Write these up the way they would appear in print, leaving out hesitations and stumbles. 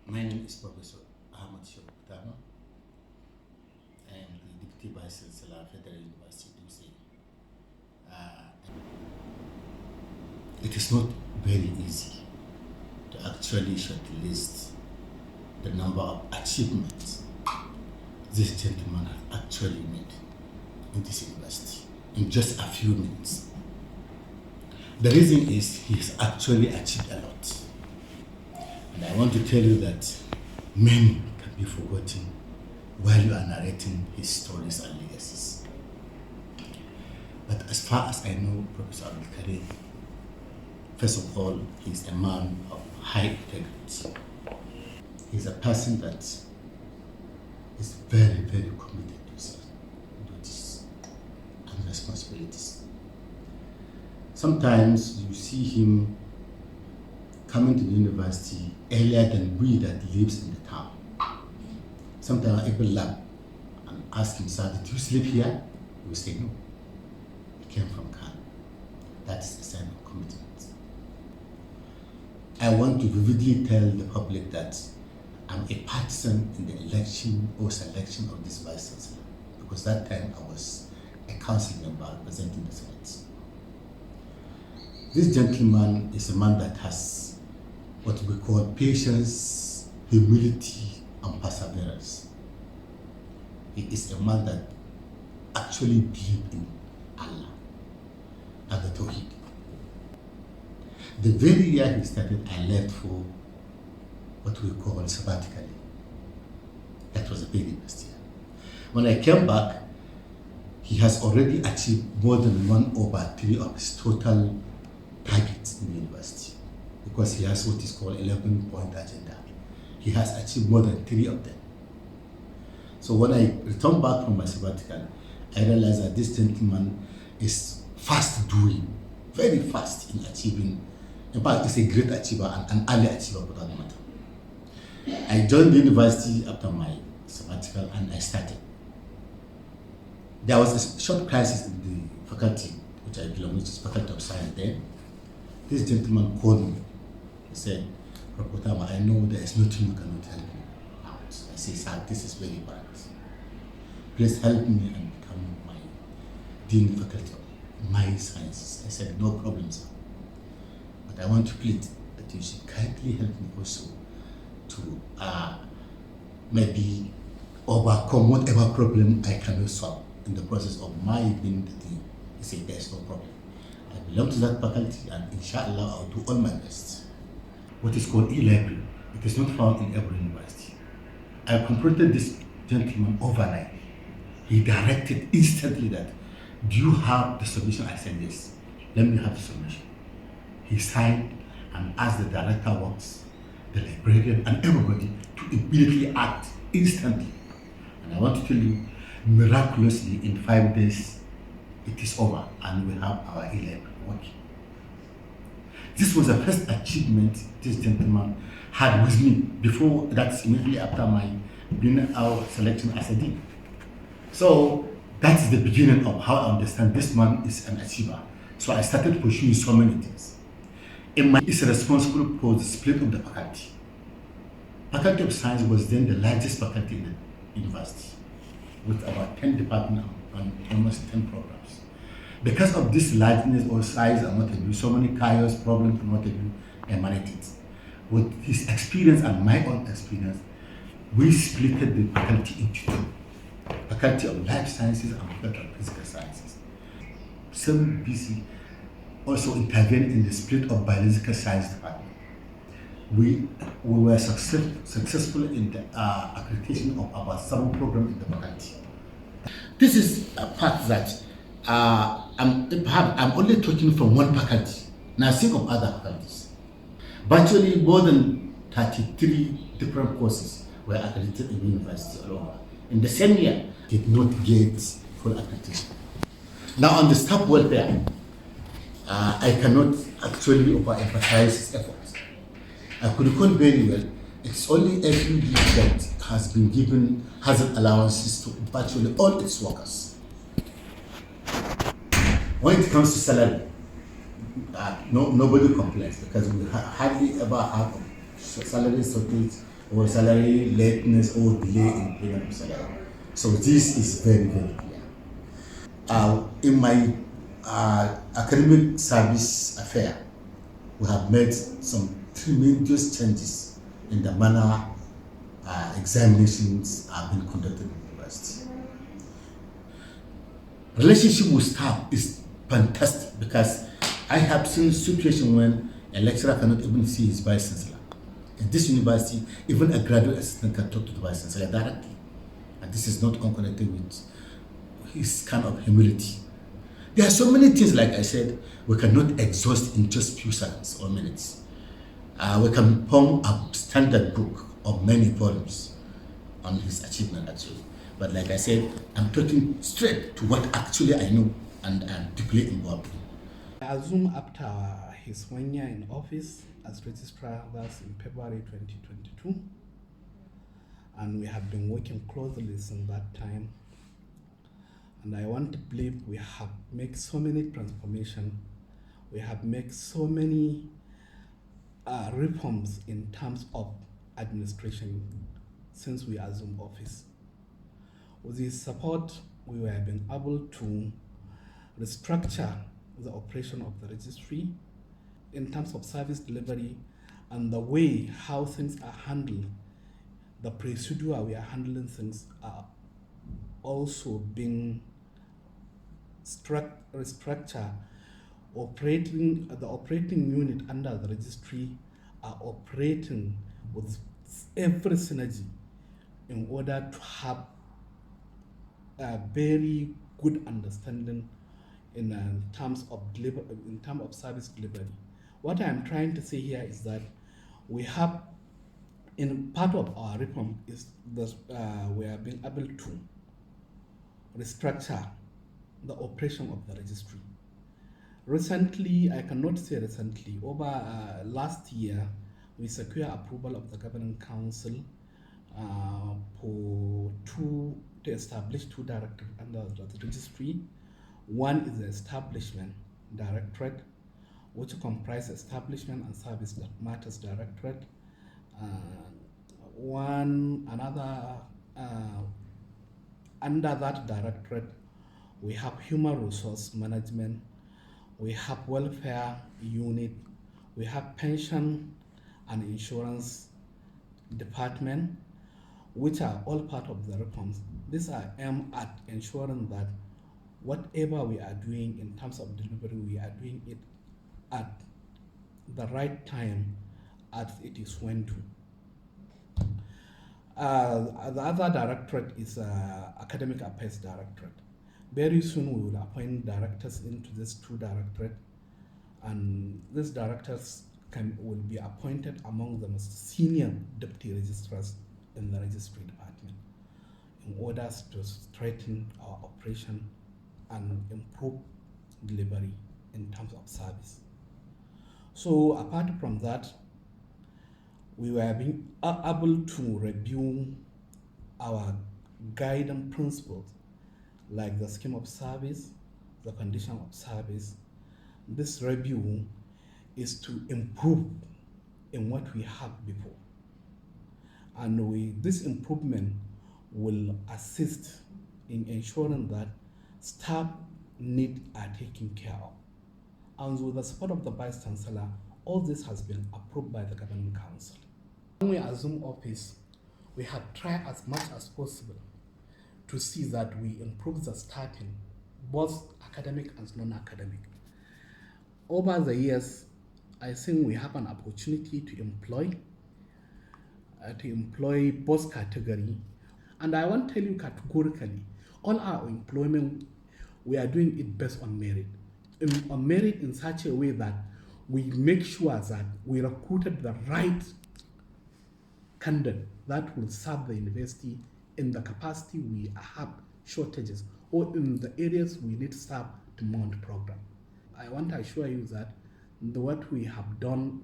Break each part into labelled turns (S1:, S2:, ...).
S1: My name is Professor Ahmad Shokutama. I am the Deputy Vice Chancellor, Federal University, Dutse. Uh, it is not very easy to actually shortlist the number of achievements this gentleman has actually made in this university in just a few minutes. The reason is he has actually achieved a lot. And I want to tell you that many can be forgotten while you are narrating his stories and legacies. But as far as I know, Professor Abdul Karim, first of all, he's a man of high integrity. He's a person that is very, very committed to his duties and responsibilities. Sometimes you see him coming to the university earlier than we that lives in the town. Sometimes I even laugh and ask him, sir, did you sleep here? He will say, no. He came from Khan. That is a sign of commitment. I want to vividly tell the public that I'm a partisan in the election or selection of this vice chancellor, because that time I was a council member representing the Senate. This gentleman is a man that has what we call patience, humility, and perseverance. He is a man that actually believes in Allah and the Tawheed. The very year he started, I left for what we call sabbatically. That was a very first year. When I came back, he has already achieved more than 1/3 of his total targets in the university, because he has what is called 11-point agenda. He has achieved more than 3 of them. So when I returned back from my sabbatical, I realized that this gentleman is fast doing, very fast in achieving. In fact, he's a great achiever and an early achiever for that matter. I joined the university after my sabbatical and I started. There was a short crisis in the faculty, which I belong, which is Faculty of Science then. This gentleman called me. He said, Professor, I know there is nothing you cannot help me out. I say, sir, this is very bad. Please help me and become my dean faculty of my sciences. I said, no problem, sir. But I want to plead that you should kindly help me also to maybe overcome whatever problem I cannot solve in the process of my being the dean. He said, there's no problem. I belong to that faculty and inshallah I'll do all my best. What is called e-library, it is not found in every university. I confronted this gentleman overnight. He directed instantly that, do you have the solution? I said, yes, let me have the solution. He signed and asked the director of works, the librarian and everybody to immediately act instantly. And I want to tell you, miraculously in 5 days, it is over and we have our e-library working. This was the first achievement this gentleman had with me before, that's immediately after my being our selection as a dean. So that's the beginning of how I understand this man is an achiever. So I started pursuing so many things. Is responsible for the split of the faculty. Faculty of Science was then the largest faculty in the university, with about 10 departments and almost 10 programs. Because of this largeness or size and what have you, so many chaos, problems and what have you emanated. With his experience and my own experience, we split the faculty into 2. Faculty of Life Sciences and Faculty of Physical Sciences. Some BC also intervened in the split of Biological Science Department. We were successful in the accreditation of about 7 programs in the faculty. This is a part that I'm only talking from one faculty. Now think of other faculties. Virtually more than 33 different courses were accredited in the university all over. In the same year, did not get full accreditation. Now on the staff welfare, I cannot actually overemphasize his efforts. I could recall very well, it's only every year that has been given hazard allowances to virtually all its workers. When it comes to salary, nobody complains because we hardly ever have salary shortage or salary lateness or delay in payment of salary. So this is very, very clear. In my academic service affair, we have made some tremendous changes in the manner examinations are being conducted in the university. Relationship with staff is fantastic because I have seen situations when a lecturer cannot even see his vice chancellor. In this university, even a graduate assistant can talk to the vice chancellor directly. And this is not unconnected with his kind of humility. There are so many things, like I said, we cannot exhaust in just few seconds or minutes. We can form a standard book of many volumes on his achievement actually. But like I said, I'm talking straight to what actually I know and am deeply involved in.
S2: I assume after his 1 year in office as registrar, that's in February 2022, and we have been working closely since that time. And I want to believe we have made so many transformation, we have made so many reforms in terms of administration since we assumed office. With his support, we were being able to restructure the operation of the registry in terms of service delivery and the way how things are handled. The procedure we are handling things are also being restructured. The operating unit under the registry are operating with every synergy in order to have a very good understanding in terms of service delivery. What I'm trying to say here is that we have, in part of our reform, is that we are being able to restructure the operation of the registry. Recently, I cannot say recently, over last year, we secured approval of the Governing Council to establish two directorates under the registry. One is the Establishment Directorate, which comprises Establishment and Service Matters Directorate. Under that directorate, we have Human Resource Management, we have Welfare Unit, we have Pension and Insurance Department, which are all part of the reforms. These are aimed at ensuring that whatever we are doing in terms of delivery, we are doing it at the right time as it is when to. The other directorate is Academic Affairs Directorate. Very soon we will appoint directors into these two directorates, and these directors will be appointed among the most senior deputy registrars in the registry department in order to strengthen our operation and improve delivery in terms of service. So apart from that, we were being able to review our guiding principles like the scheme of service, the condition of service. This review is to improve in what we have before. And this improvement will assist in ensuring that staff needs are taken care of. And with the support of the Vice Chancellor, all this has been approved by the Governing Council. When we assume office, we have tried as much as possible to see that we improve the staffing, both academic and non-academic. Over the years, I think we have an opportunity to employ both category. And I want to tell you categorically, all our employment, we are doing it based on merit. On merit in such a way that we make sure that we recruited the right candidate that will serve the university in the capacity we have shortages or in the areas we need staff to mount program. I want to assure you that what we have done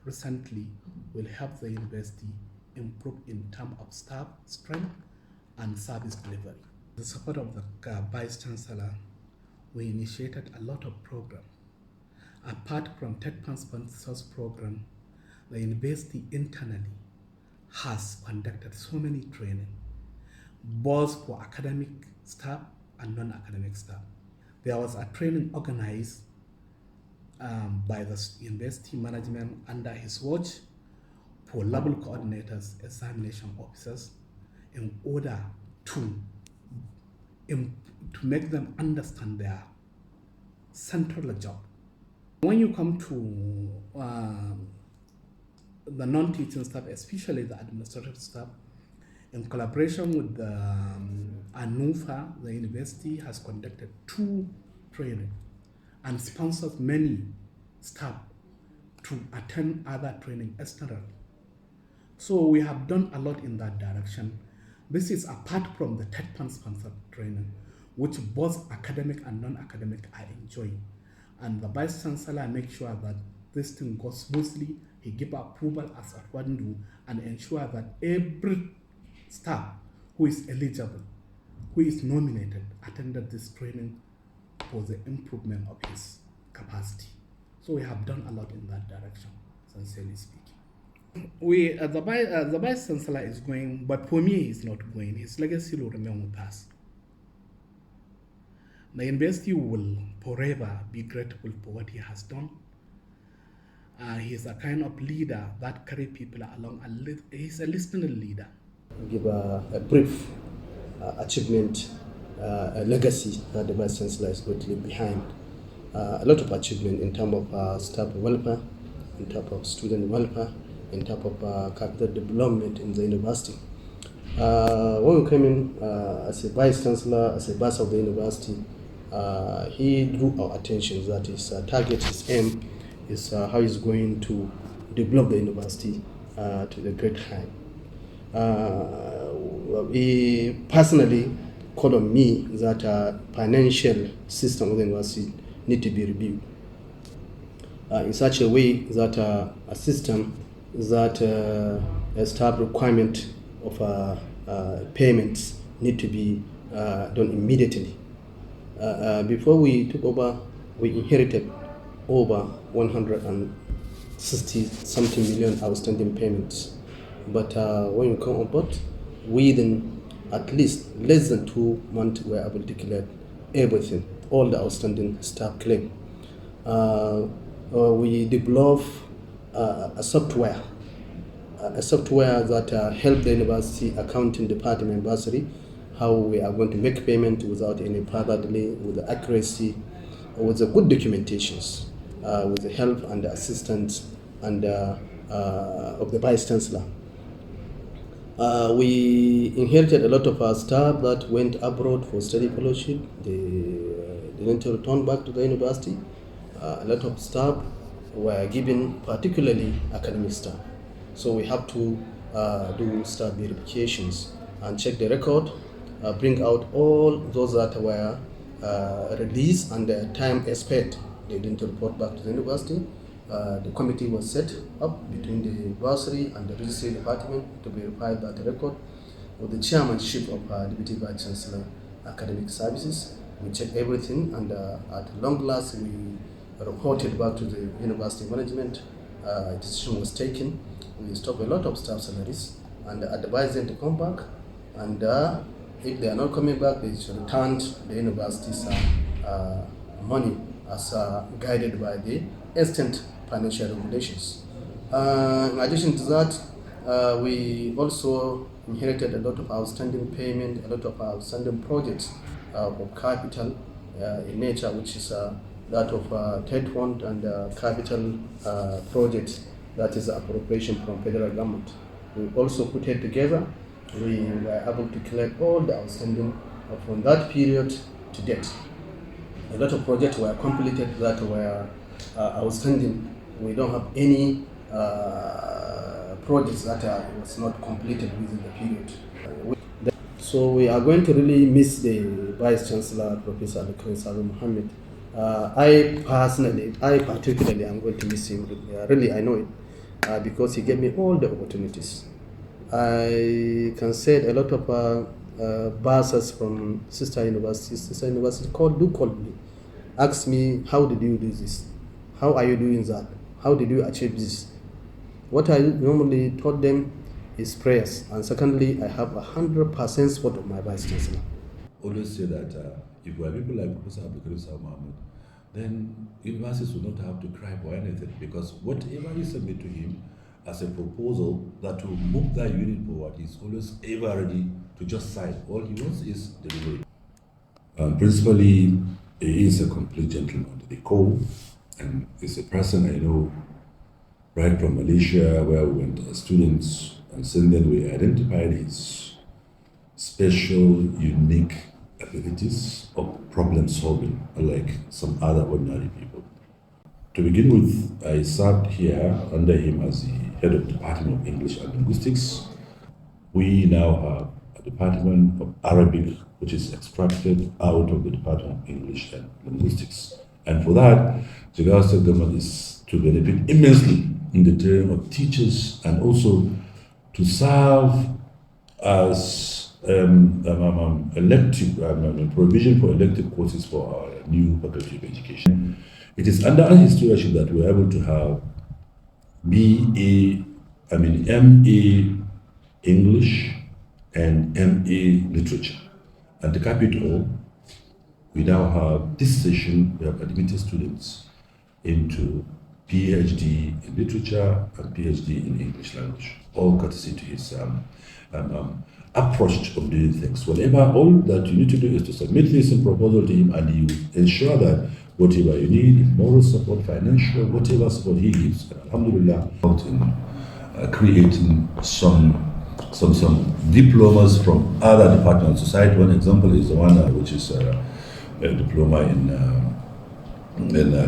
S2: recently will help the university improve in terms of staff strength and service delivery. With the support of the Vice Chancellor, we initiated a lot of programs. Apart from tech transfer source program, the university internally has conducted so many training, both for academic staff and non-academic staff. There was a training organized by the university management under his watch for level coordinators, examination officers, in order to make them understand their central job. When you come to the non-teaching staff, especially the administrative staff, in collaboration with the ANUFA, the university has conducted 2 training and sponsors many staff to attend other training externally. So we have done a lot in that direction. This is apart from the TEDPAN sponsored training, which both academic and non-academic are enjoying. And the Vice Chancellor makes sure that this thing goes smoothly. He gives approval as at one do and ensure that every staff who is eligible, who is nominated, attended this training for the improvement of his capacity. So we have done a lot in that direction, sincerely speaking. The Vice Chancellor is going, but for me, he's not going. His legacy will remain with us. The university will forever be grateful for what he has done. He is a kind of leader that carries people along. He's a listening leader.
S3: Give a brief achievement, a legacy that the Vice Chancellor is going to leave behind. A lot of achievement in terms of staff welfare, in terms of student welfare, in terms of capital development in the university. When we came in as a Vice Chancellor, as a boss of the university, he drew our attention that his target, his aim, is how he's going to develop the university to the great height. He personally called on me that financial system of the university need to be reviewed in such a way that a system that a staff requirement of payments need to be done immediately. Before we took over, we inherited over 160 something million outstanding payments. But when we come on board, within at least less than 2 months, we were able to clear everything, all the outstanding staff claim. We developed a software that helped the university accounting department bursary, how we are going to make payment without any further delay, with the accuracy, with the good documentations, with the help and the assistance and of the Vice Chancellor. We inherited a lot of our staff that went abroad for study fellowship. They didn't return back to the university. A lot of staff were given, particularly academic staff. So we have to do staff verifications and check the record, bring out all those that were released and the time expired. They didn't report back to the university. The committee was set up between the bursary and the registry department to verify that record with the chairmanship of Deputy Vice Chancellor Academic Services. We checked everything, and at long last we reported back to the university management. A decision was taken. We stopped a lot of staff salaries and advised them to come back, and if they are not coming back, they should return the university's money as guided by the extant financial regulations. In addition to that, we also inherited a lot of outstanding payment, a lot of outstanding projects of capital in nature, which is that of TED fund and capital projects, that is appropriation from federal government. We also put it together. We were able to collect all the outstanding from that period to date. A lot of projects were completed that were outstanding. We don't have any projects that was not completed within the period. So we are going to really miss the Vice Chancellor, Professor Al Mohammed. I particularly am going to miss him. Really, I know it because he gave me all the opportunities. I can say a lot of bursars from sister universities called me, ask me, how did you do this? How are you doing that? How did you achieve this? What I normally told them his prayers. And secondly, I have 100% support of my Vice Chancellor.
S4: Always say that if we are people like Professor Abdul Mahmoud, then universities will not have to cry for anything, because whatever you submit to him as a proposal that will move that unit forward, he's always ever ready to just sign. All he wants is delivery. Principally, he is a complete gentleman to the core, and is a person I know right from Malaysia, where we went as students, and since then we identified his special, unique abilities of problem solving, unlike some other ordinary people. To begin with, I served here under him as the head of the Department of English and Linguistics. We now have a Department of Arabic, which is extracted out of the Department of English and Linguistics. And for that, the Jigawa State government is to benefit immensely in the training of teachers, and also to serve as elective provision for elective courses for our new faculty of education. It is under his stewardship that we are able to have MA English and MA Literature. And to cap it all, we now have this session, we have admitted students into PhD in literature and PhD in English language, all courtesy to his approach of doing things. All that you need to do is to submit this in proposal to him, and you ensure that whatever you need, moral support, financial, whatever support he gives, alhamdulillah, out in creating some diplomas from other departments of society. One example is the one which is a diploma in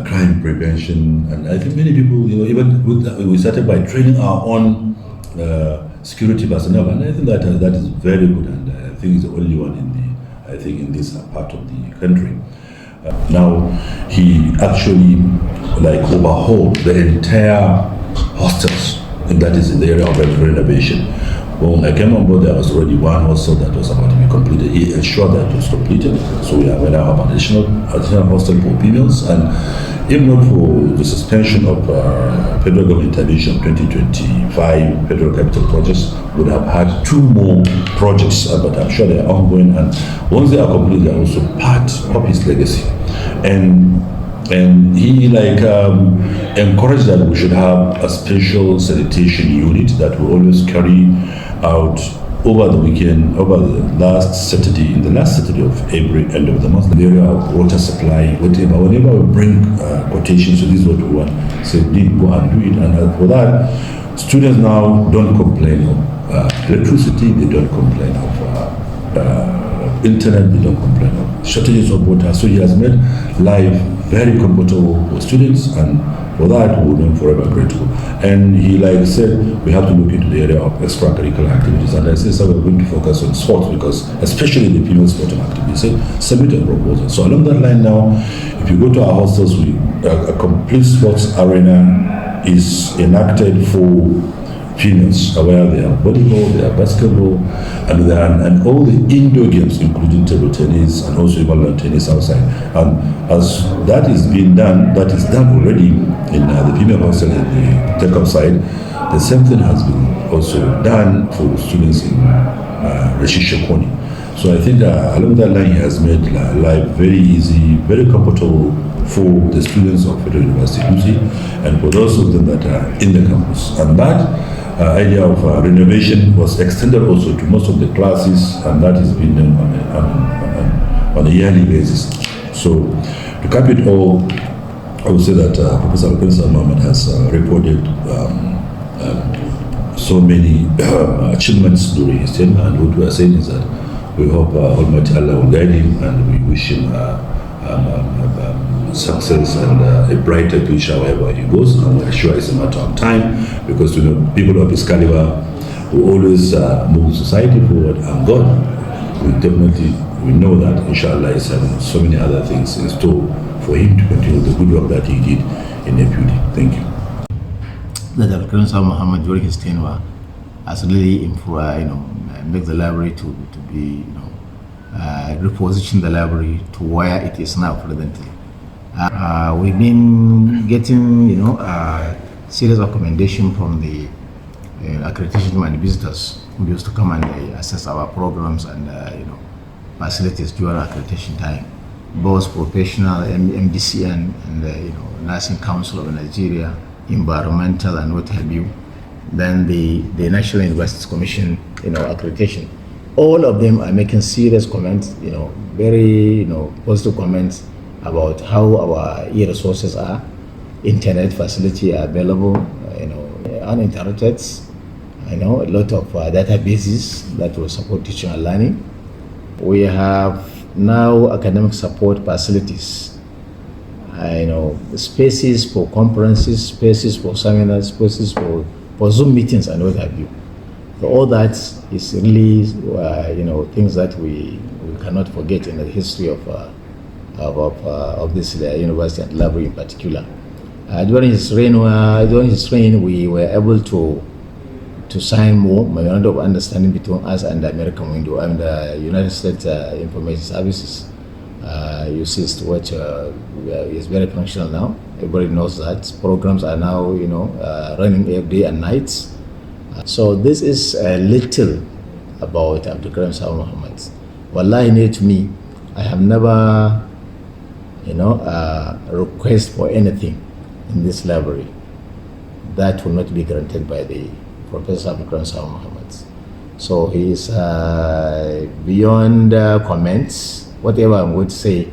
S4: crime prevention, and I think many people, even we started by training our own security personnel, and I think that is very good, and I think it's the only one in this part of the country. Now he actually overhauled the entire hostels, and that is in the area of renovation. When I came on board, there was already one hostel that was about to be completed. He ensured that it was completed. So we now have additional hostel for females, and if not for the suspension of federal government intervention 2025 federal capital projects, would have had 2 more projects, but I'm sure they are ongoing, and once they are complete, they are also part of his legacy. And he encouraged that we should have a special sanitation unit that will always carry out over the weekend, over the last Saturday of every end of the month, the area of water supply, whatever. Whenever we bring quotations, so this is what we want, so go and do it. And for that, students now don't complain of electricity, they don't complain of internet, they don't complain of shortages of water. So he has made life very comfortable for students, and for that we will be forever grateful. And he said, we have to look into the area of extracurricular activities, and I said, so we're going to focus on sports, because especially the female sporting activities. Submit a proposal. So along that line now, if you go to our hostels, a complete sports arena is enacted for females, where they have volleyball, they have basketball, and all the indoor games, including table tennis and also even lawn tennis outside. And as that is being done, that is done already in the female hostel in the tech side. The same thing has been also done for students in Reshisha Koni. So I think along that line, he has made life very easy, very comfortable for the students of Federal University Dutse, and for those of them that are in the campus. And that idea of renovation was extended also to most of the classes, and that is being done on a yearly basis. So to cap it all, I would say that Professor Mohammed has reported so many achievements during his tenure, and what we are saying is that we hope Almighty Allah will guide him, and we wish him success and a brighter future wherever he goes. And we're sure it's a matter of time, because people of his caliber will always move society forward, and God we know that inshallah is having so many other things in store for him to continue the good work that he did in FUD. Thank you.
S1: That Professor Muhammad during his tenure has really make the library to be reposition the library to where it is now presently. We've been getting serious recommendation from the accreditation and visitors who used to come and assess our programs and facilities during accreditation time, both professional, MDCN, and Nursing Council of Nigeria, environmental, and what have you. Then the National Universities Commission, accreditation. All of them are making serious comments, very positive comments about how our e-resources are. Internet facility are available, uninterrupted. A lot of databases that will support teaching and learning. We have now academic support facilities. Spaces for conferences, spaces for seminars, spaces for Zoom meetings and what have you. So all that is really, things that we cannot forget in the history of this university and library in particular. During his reign, we were able to sign more memorandum of understanding between us and the American window and the United States Information Services. USIST, which is very functional now. Everybody knows that programs are now, running every day and nights. So this is a little about Abdul Karim Sahur Muhammad. Wallahi, to me, I have never, request for anything in this library that will not be granted by the Professor Abdul Karim Sahur Muhammad. So he is beyond comments. Whatever I'm going to say,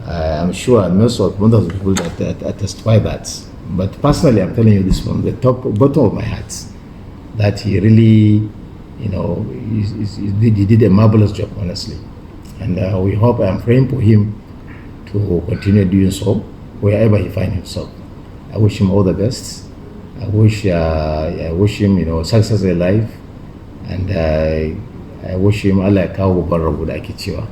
S1: I'm sure most of the people that testify that. But personally, I'm telling you this from the bottom of my heart, that he really, he did a marvelous job, honestly. And we hope, I'm praying for him to continue doing so wherever he finds himself. I wish him all the best. I wish him, success in life, and I wish him Allah ya kawo babban rabo da ake cewa.